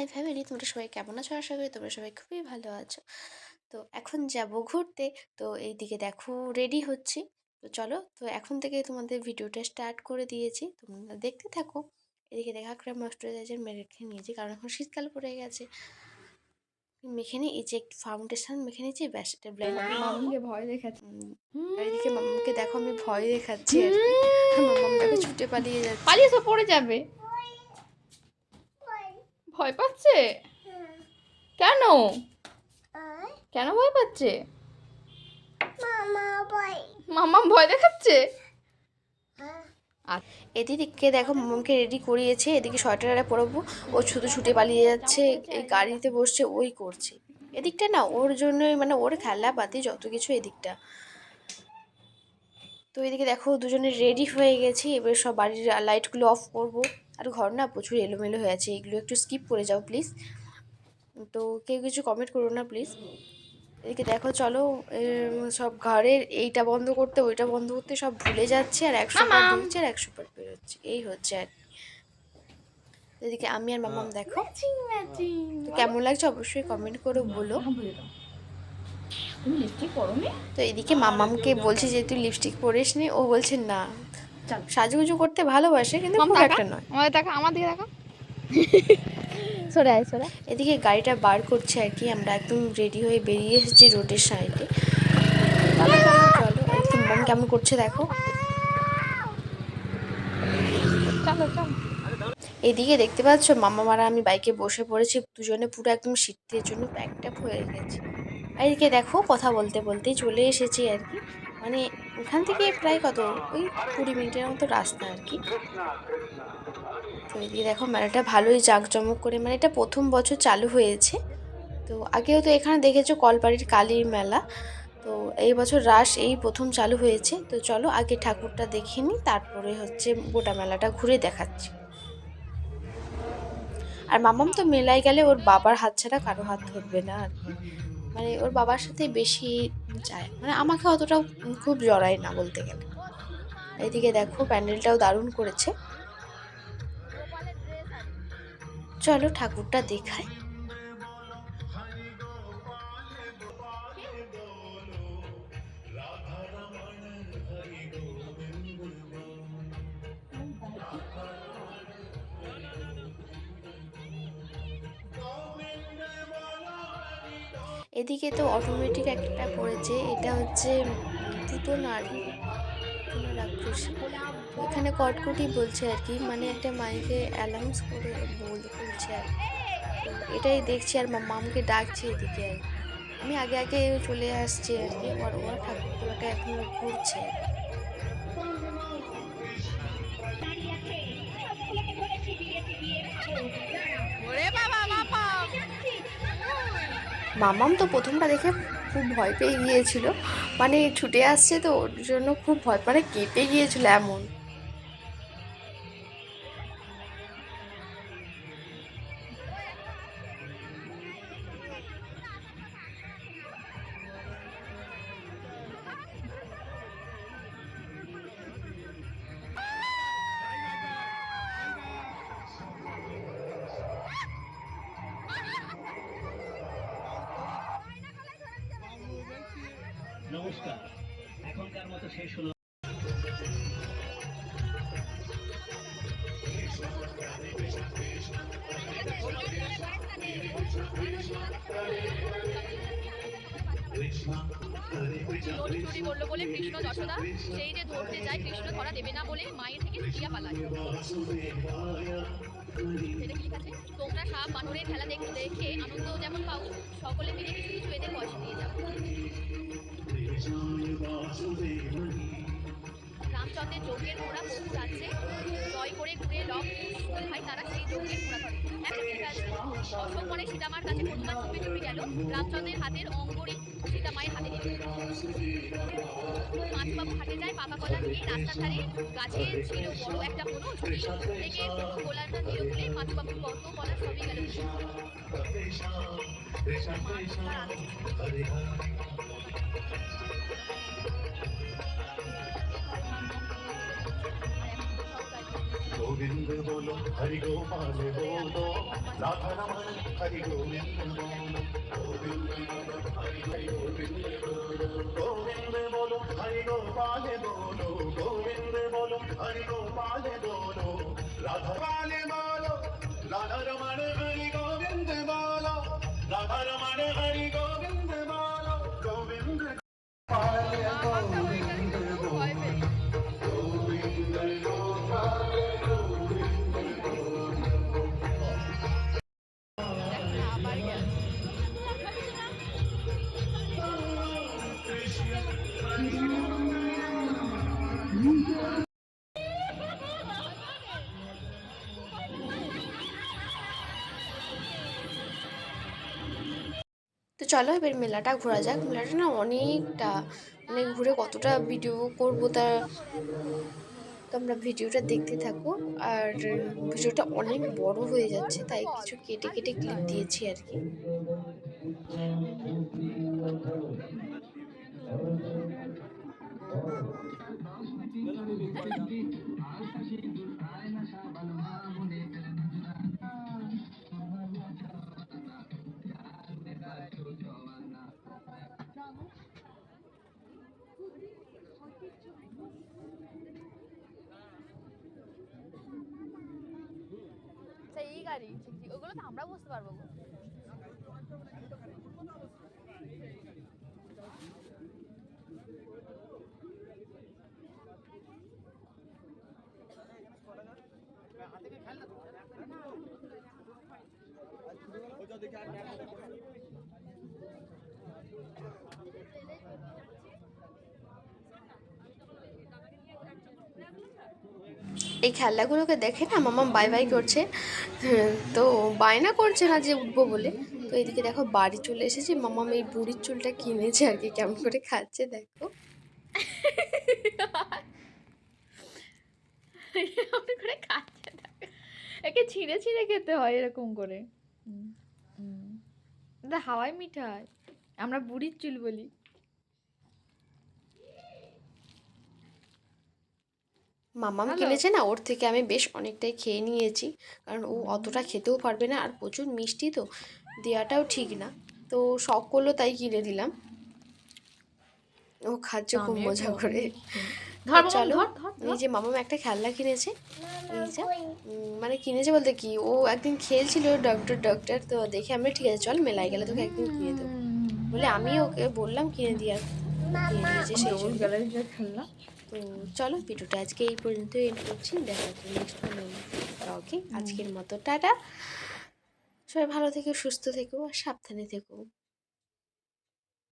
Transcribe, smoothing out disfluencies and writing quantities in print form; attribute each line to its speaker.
Speaker 1: My family, তোমরা সবাই কেমন আছো? আশা করি তোমরা সবাই খুবই ভালো আছো। তো এখন যাব ঘুরতে। তো এইদিকে দেখো রেডি হচ্ছি। তো চলো, তো এখন থেকে তোমাদের ভিডিওটা স্টার্ট করে দিয়েছি, তোমরা দেখতে থাকো। এদিকে দেখা করে ময়শ্চারাইজার মেখে নিয়েছি, কারণ এখন শীতকাল পড়ে গেছে। মেখে নিই, এই যে একটু ফাউন্ডেশন মেখে নিয়েছি, ব্যাস এটা ব্লেন্ড করে নেবো।
Speaker 2: মামুকে ভয় দেখাচ্ছে।
Speaker 1: আর এদিকে মাম্মাকে দেখো আমি ভয় দেখাচ্ছি আর কি। আর মাম্মাম দেখো ছুটে পালিয়ে যাচ্ছে।
Speaker 2: পালিয়ে তো পড়ে যাবে। ভয় পাচ্ছে কেন? কেন ভয় পাচ্ছে? মামা ভয় দেখাচ্ছে।
Speaker 1: এদিকে দেখো মামাকে রেডি করিয়েছে, এদিকে সোয়েটারে পরাবো, ও শুধু ছুটে পালিয়ে যাচ্ছে, এই গাড়িতে বসছে, ওই করছে। এদিকটা না ওর জন্যই, মানে ওর খেলাপাতি যত কিছু এদিকটা। তো এদিকে দেখো দুজনে রেডি হয়ে গেছি, এবার সব বাড়ির লাইটগুলো অফ করব। আর ঘর না প্রচুর এলোমেলো হয়ে আছে, এগুলো একটু স্কিপ করে যাও প্লিজ। তো কেউ কিছু কমেন্ট করো না প্লিজ। এদিকে দেখো চলো, সব ঘরের এইটা বন্ধ করতে ওইটা বন্ধ করতে সব ভুলে যাচ্ছে, আর 100 বার ঢুকছে আর 100 বার বেরোচ্ছে, এই হচ্ছে আর কি। এদিকে আমি আর মামাম দেখো, তো কেমন লাগছে অবশ্যই কমেন্ট করে বলো। তো এদিকে মামামকে বলছি যে তুই লিপস্টিক পরিস নি, ও বলছে না, সাজুগুজু করতে ভালোবাসে কিন্তু খুব একটা নয়।
Speaker 2: আমাদের দেখা, আমার দিকে দেখা। সরে আয়, সরে।
Speaker 1: এদিকে গাড়িটা বার করছে আর কি, আমরা একদম রেডি হয়ে বেরিয়ে এসেছি রোডের সাইডে। চলো এদিকে মামাম কেমন করছে দেখো।
Speaker 2: চলো চলো।
Speaker 1: এদিকে দেখতে পাচ্ছ মামা মারা আমি বাইকে বসে পড়েছি, দুজনে পুরো একদম শীতের জন্য প্যাকট্যাপ হয়ে গেছে। আর এদিকে দেখো কথা বলতে বলতেই চলে এসেছি আর কি, মানে ওখান থেকে প্রায় কত ওই 20 মিনিটের মতো রাস্তা আর কি। তো এদিকে দেখো মেলাটা ভালোই জাঁকজমক করে, মানে এটা প্রথম বছর চালু হয়েছে। তো আগেও তো এখানে দেখেছো কলবাড়ির কালীর মেলা, তো এই বছর রাস এই প্রথম চালু হয়েছে। তো চলো আগে ঠাকুরটা দেখে নিই, তারপরে হচ্ছে গোটা মেলাটা ঘুরে দেখাচ্ছি। আর মামাম তো মেলায় গেলে ওর বাবার হাত ছাড়া কারো হাত ধরবে না আর কি, মানে ওর বাবার সাথে বেশি যায়, মানে আমাকে অতটাও খুব জড়ায় না বলতে গেলে। এদিকে দেখো প্যান্ডেলটাও দারুণ করেছে। চলো ঠাকুরটা দেখাই। এদিকে তো অটোমেটিক একটা করেছে, এটা হচ্ছে পুতনারি, পুতনা রাক্ষসী। এখানে কটকটি বলছে আর কি, মানে একটা মাইকে অ্যানাউন্স করে বলছে আর কি। তো এটাই দেখছি, আর মামামকে ডাকছে এদিকে আর কি। আমি আগে আগে চলে আসছি আর কি, আর ওরা ঠাকুরতলাটা এখন ঘুরছে আর কি। মামাম তো প্রথমটা দেখে খুব ভয় পেয়ে গিয়েছিল, মানে ছুটে আসছে তো ওর জন্য খুব ভয়, মানে কেঁপে গিয়েছিল এমন।
Speaker 3: নমস্কার, এখনকার মতো শেষ হলো।
Speaker 4: নোট চুরি করলো বলে কৃষ্ণ যশোদা সেই যে ধরতে যায়, কৃষ্ণ ধরা দেবে না বলে মায়ের থেকে লুকিয়ে পালায়। এটা কি আছে? তোমরা সাপ বানরের খেলা দেখে আনন্দ যেমন পাও, সকলে মিলে কিছু কিছু এদের পয়সা দিয়ে যাও। রামচন্দ্রের যজ্ঞের ঘোড়া বহু রাজ্যে জয় করে ঘুরে লব ভাই তারা সেই যজ্ঞের ঘোড়া ধরে। অশোক মনে সীতামার কাছে হনুমান চুপি চুপি গেল, রামচন্দ্রের হাতের অঙ্গরি সীতামায়ের হাতে দিল। পাঁচবাবু হাটে যায় পাকা কলা নিয়ে, রাস্তার ধারে গাছে ছিল বড় একটা বড় ঝুড়ি থেকে গোলাটা দিল বলে পাঁচবাবুর কত কলা সবই গেল।
Speaker 5: गोविंद बोलो हरि गोपाल बोलो राधा रमण गोविंद बोलो हरि गोपाल बोलो गोविंद बोलो हरि गोपाल बोलो राधा वाले बोलो राधा रमण हरि गोविंद बोलो राधा रमण हरि गोविंद बोलो गोविंद गोपाल गोविंद गोविंद गोपाल
Speaker 1: তো চলো এবার মেলাটা ঘোরা যাক। মেলাটা না অনেকটা, মানে ঘুরে কতটা ভিডিও করবো তা তোমরা ভিডিওটা দেখতে থাকো। আর ভিডিওটা অনেক বড় হয়ে যাচ্ছে, তাই কিছু কেটে কেটে ক্লিপ দিয়েছি আর কি।
Speaker 2: এই গাড়ি ওগুলো তো আমরা বুঝতে পারবো গো।
Speaker 1: এই খেলনাগুলোকে দেখে না মাম্মাম বাই বাই করছে। তো বায়না করছে না যে উঠবো বলে। তো এদিকে দেখো বাড়ি চলে এসেছি, মাম্মাম এই বুড়ির চুলটা কিনেছে আর কি, কেমন করে খাচ্ছে দেখো।
Speaker 2: এরকম করে খাচ্ছে না। একে ছিঁড়ে ছিঁড়ে খেতে হয় এরকম করে। এটা হাওয়াই মিঠাই, আমরা বুড়ির চুল বলি।
Speaker 1: মাম্মাম কিনেছে না, ওর থেকে আমি বেশ অনেকটাই খেয়ে নিয়েছি, কারণ ও অতটা খেতেও পারবে না, আর প্রচুর মিষ্টি তো দেওয়াটাও ঠিক না। তো শখ করলো তাই কিনে দিলাম। ও খাচ্ছে খুব মজা করে। চলো, এই যে মামাম একটা খেলনা কিনেছে, এই যে মানে কিনেছে বলতে কি, ও একদিন খেলছিল ডক্টর ডক্টর, তো দেখে আমরা ঠিক আছে চল মেলায় গেলে তোকে একদিন কিনে দেবো বলে আমি ওকে বললাম কিনে দেওয়ার কথা, কিনে দিয়েছে সেই জন্য।
Speaker 2: খেলনা।
Speaker 1: তো চলো ভিডিওটা আজকে এই পর্যন্ত এন্ড করছি, দেখা হচ্ছে নেক্সট কোনো ব্লগে। আজকের মতো টাটা, সবাই ভালো থেকো, সুস্থ থেকো আর সাবধানে থেকো।